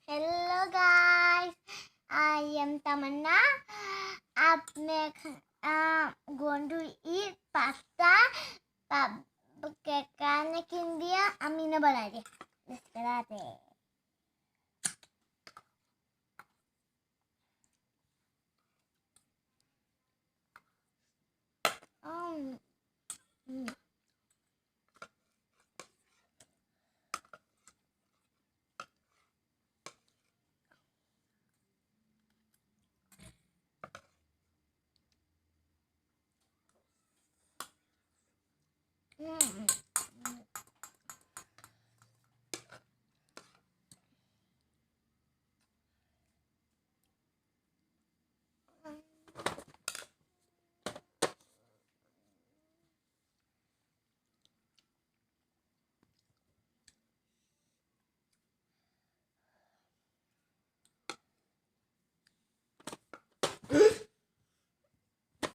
Hello guys, I am Tamanna. Up next, going to eat pasta. But क्या खाने के लिए अमीना बना रही है।